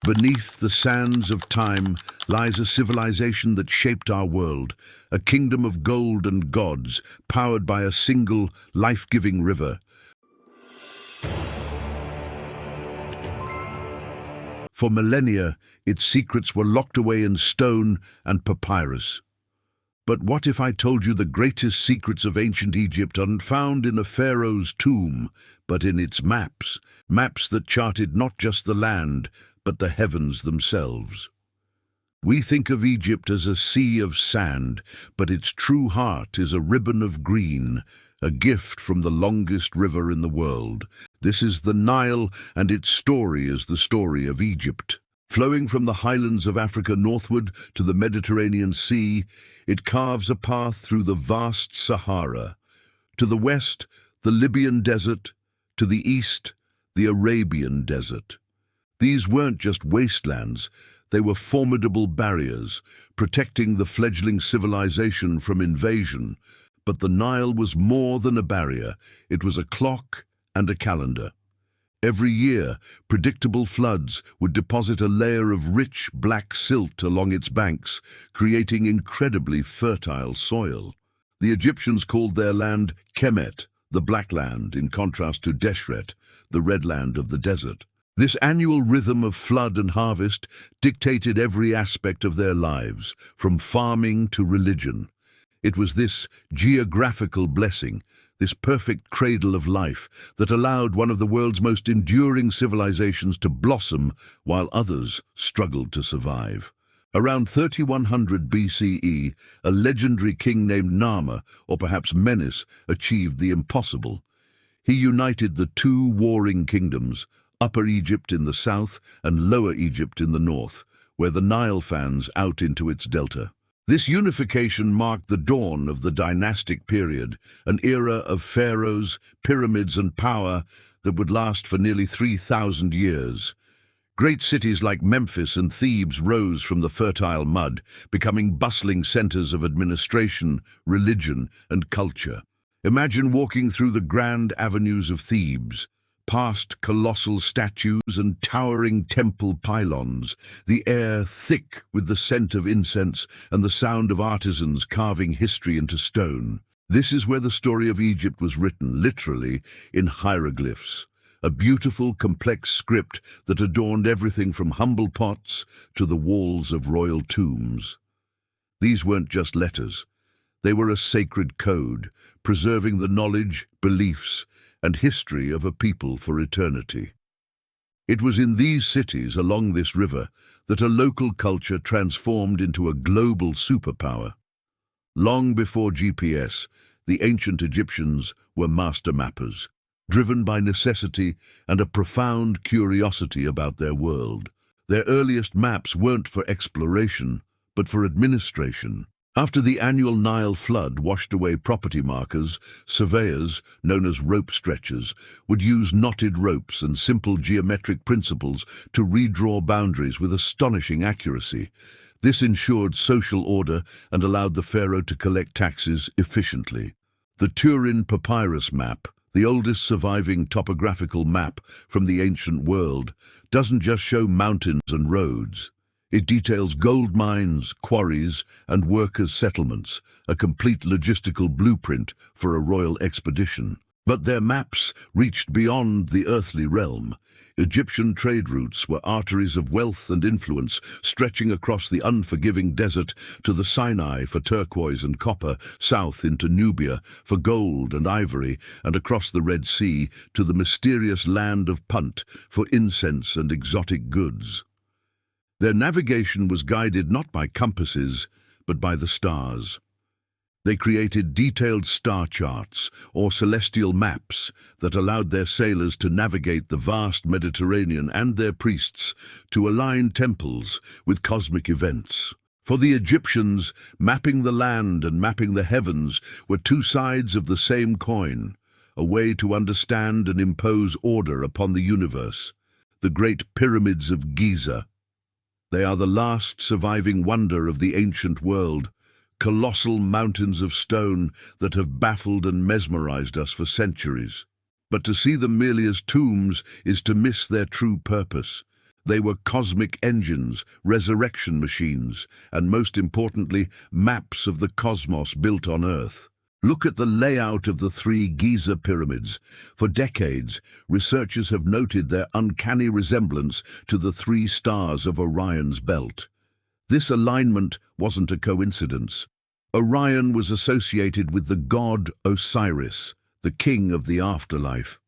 Beneath the sands of time lies a civilization that shaped our world, a kingdom of gold and gods, powered by a single, life-giving river. For millennia, its secrets were locked away in stone and papyrus. But what if I told you the greatest secrets of ancient Egypt aren't found in a pharaoh's tomb, but in its maps, maps that charted not just the land, but the heavens themselves? We think of Egypt as a sea of sand, but its true heart is a ribbon of green, a gift from the longest river in the world. This is the Nile, and its story is the story of Egypt. Flowing from the highlands of Africa northward to the Mediterranean Sea, it carves a path through the vast Sahara. To the west, the Libyan desert; to the east, the Arabian desert. These weren't just wastelands, they were formidable barriers, protecting the fledgling civilization from invasion. But the Nile was more than a barrier, it was a clock and a calendar. Every year, predictable floods would deposit a layer of rich black silt along its banks, creating incredibly fertile soil. The Egyptians called their land Kemet, the Black Land, in contrast to Deshret, the Red Land of the desert. This annual rhythm of flood and harvest dictated every aspect of their lives, from farming to religion. It was this geographical blessing, this perfect cradle of life, that allowed one of the world's most enduring civilizations to blossom while others struggled to survive. Around 3100 BCE, a legendary king named Nama, or perhaps Menes, achieved the impossible. He united the two warring kingdoms, Upper Egypt in the south and Lower Egypt in the north, where the Nile fans out into its delta. This unification marked the dawn of the dynastic period, an era of pharaohs, pyramids, and power that would last for nearly 3,000 years. Great cities like Memphis and Thebes rose from the fertile mud, becoming bustling centers of administration, religion, and culture. Imagine walking through the grand avenues of Thebes, past colossal statues and towering temple pylons, the air thick with the scent of incense and the sound of artisans carving history into stone. This is where the story of Egypt was written, literally, in hieroglyphs, a beautiful, complex script that adorned everything from humble pots to the walls of royal tombs. These weren't just letters. They were a sacred code, preserving the knowledge, beliefs, and history of a people for eternity. It was in these cities along this river that a local culture transformed into a global superpower. Long before GPS, the ancient Egyptians were master mappers, driven by necessity and a profound curiosity about their world. Their earliest maps weren't for exploration, but for administration. After the annual Nile flood washed away property markers, surveyors, known as rope stretchers, would use knotted ropes and simple geometric principles to redraw boundaries with astonishing accuracy. This ensured social order and allowed the pharaoh to collect taxes efficiently. The Turin Papyrus map, the oldest surviving topographical map from the ancient world, doesn't just show mountains and roads. It details gold mines, quarries, and workers' settlements, a complete logistical blueprint for a royal expedition. But their maps reached beyond the earthly realm. Egyptian trade routes were arteries of wealth and influence, stretching across the unforgiving desert to the Sinai for turquoise and copper, south into Nubia for gold and ivory, and across the Red Sea to the mysterious land of Punt for incense and exotic goods. Their navigation was guided not by compasses, but by the stars. They created detailed star charts, or celestial maps, that allowed their sailors to navigate the vast Mediterranean and their priests to align temples with cosmic events. For the Egyptians, mapping the land and mapping the heavens were two sides of the same coin, a way to understand and impose order upon the universe. The great pyramids of Giza. They are the last surviving wonder of the ancient world, colossal mountains of stone that have baffled and mesmerized us for centuries. But to see them merely as tombs is to miss their true purpose. They were cosmic engines, resurrection machines, and most importantly, maps of the cosmos built on Earth. Look at the layout of the three Giza pyramids. For decades, researchers have noted their uncanny resemblance to the three stars of Orion's belt. This alignment wasn't a coincidence. Orion was associated with the god Osiris, the king of the afterlife.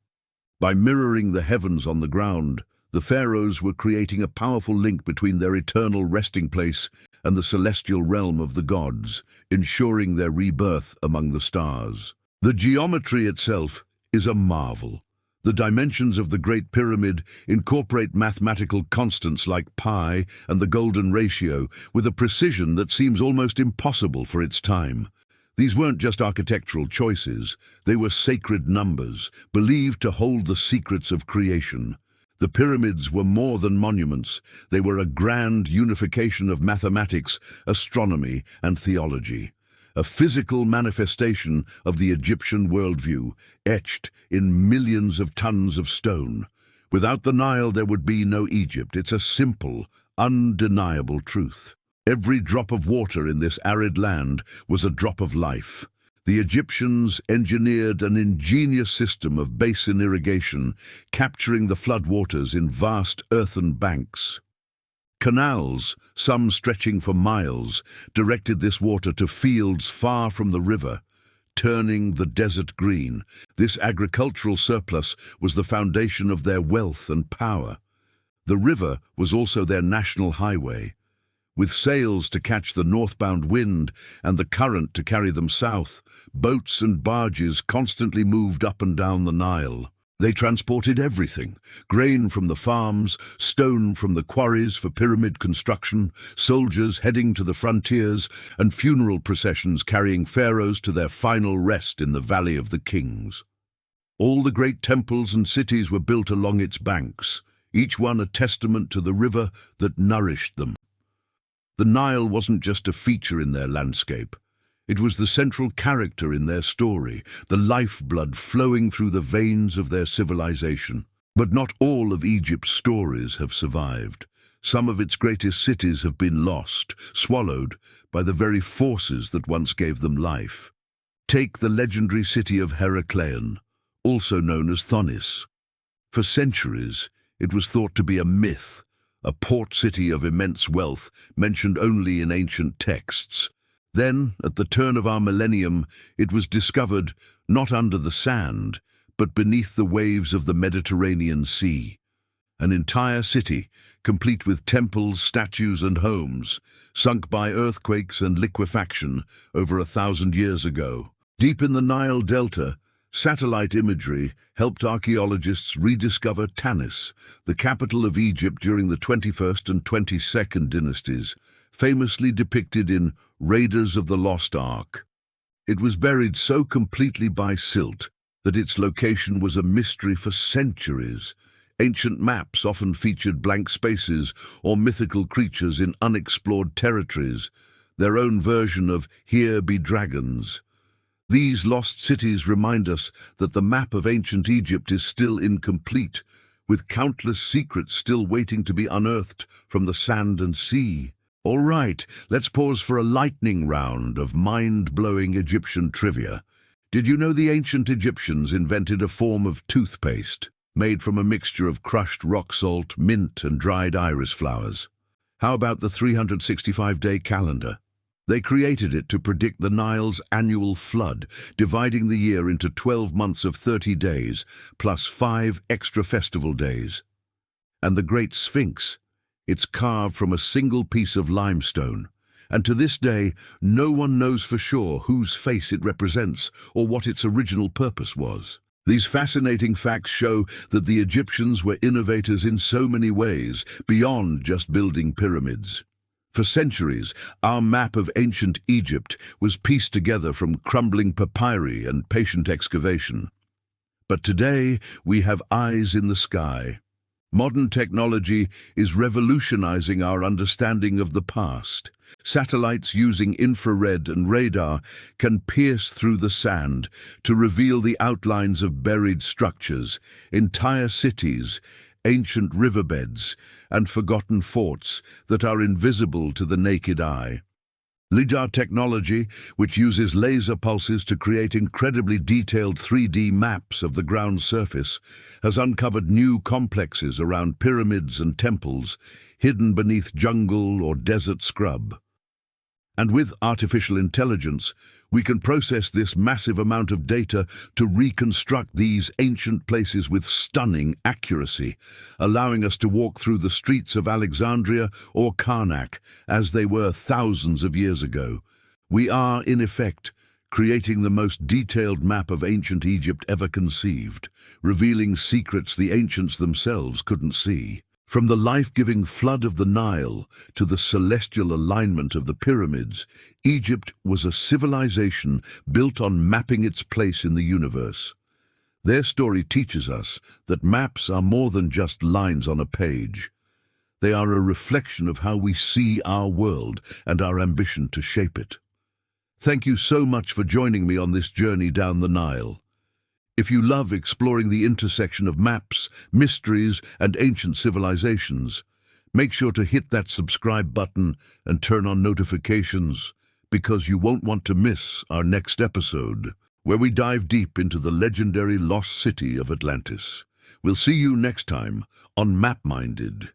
By mirroring the heavens on the ground, the pharaohs were creating a powerful link between their eternal resting place and the celestial realm of the gods, ensuring their rebirth among the stars. The geometry itself is a marvel. The dimensions of the Great Pyramid incorporate mathematical constants like pi and the golden ratio with a precision that seems almost impossible for its time. These weren't just architectural choices, they were sacred numbers, believed to hold the secrets of creation. The pyramids were more than monuments, they were a grand unification of mathematics, astronomy, and theology. A physical manifestation of the Egyptian worldview, etched in millions of tons of stone. Without the Nile, there would be no Egypt. It's a simple, undeniable truth. Every drop of water in this arid land was a drop of life. The Egyptians engineered an ingenious system of basin irrigation, capturing the floodwaters in vast earthen banks. Canals, some stretching for miles, directed this water to fields far from the river, turning the desert green. This agricultural surplus was the foundation of their wealth and power. The river was also their national highway. With sails to catch the northbound wind and the current to carry them south, boats and barges constantly moved up and down the Nile. They transported everything: grain from the farms, stone from the quarries for pyramid construction, soldiers heading to the frontiers, and funeral processions carrying pharaohs to their final rest in the Valley of the Kings. All the great temples and cities were built along its banks, each one a testament to the river that nourished them. The Nile wasn't just a feature in their landscape. It was the central character in their story, the lifeblood flowing through the veins of their civilization. But not all of Egypt's stories have survived. Some of its greatest cities have been lost, swallowed by the very forces that once gave them life. Take the legendary city of Heracleion, also known as Tanis. For centuries, it was thought to be a myth, a port city of immense wealth mentioned only in ancient texts. Then, at the turn of our millennium, it was discovered not under the sand, but beneath the waves of the Mediterranean Sea. An entire city, complete with temples, statues, and homes, sunk by earthquakes and liquefaction over 1,000 years ago. Deep in the Nile Delta, satellite imagery helped archaeologists rediscover Tanis, the capital of Egypt during the 21st and 22nd dynasties, famously depicted in Raiders of the Lost Ark. It was buried so completely by silt that its location was a mystery for centuries. Ancient maps often featured blank spaces or mythical creatures in unexplored territories, their own version of "Here be dragons." These lost cities remind us that the map of ancient Egypt is still incomplete, with countless secrets still waiting to be unearthed from the sand and sea. All right, let's pause for a lightning round of mind-blowing Egyptian trivia. Did you know the ancient Egyptians invented a form of toothpaste made from a mixture of crushed rock salt, mint, and dried iris flowers? How about the 365-day calendar? They created it to predict the Nile's annual flood, dividing the year into 12 months of 30 days, plus 5 extra festival days. And the Great Sphinx, it's carved from a single piece of limestone, and to this day, no one knows for sure whose face it represents or what its original purpose was. These fascinating facts show that the Egyptians were innovators in so many ways, beyond just building pyramids. For centuries, our map of ancient Egypt was pieced together from crumbling papyri and patient excavation. But today, we have eyes in the sky. Modern technology is revolutionizing our understanding of the past. Satellites using infrared and radar can pierce through the sand to reveal the outlines of buried structures, entire cities, ancient riverbeds, and forgotten forts that are invisible to the naked eye. LIDAR technology, which uses laser pulses to create incredibly detailed 3D maps of the ground surface, has uncovered new complexes around pyramids and temples, hidden beneath jungle or desert scrub. And with artificial intelligence, we can process this massive amount of data to reconstruct these ancient places with stunning accuracy, allowing us to walk through the streets of Alexandria or Karnak as they were thousands of years ago. We are, in effect, creating the most detailed map of ancient Egypt ever conceived, revealing secrets the ancients themselves couldn't see. From the life-giving flood of the Nile to the celestial alignment of the pyramids, Egypt was a civilization built on mapping its place in the universe. Their story teaches us that maps are more than just lines on a page. They are a reflection of how we see our world and our ambition to shape it. Thank you so much for joining me on this journey down the Nile. If you love exploring the intersection of maps, mysteries, and ancient civilizations, make sure to hit that subscribe button and turn on notifications, because you won't want to miss our next episode, where we dive deep into the legendary lost city of Atlantis. We'll see you next time on MapMinded.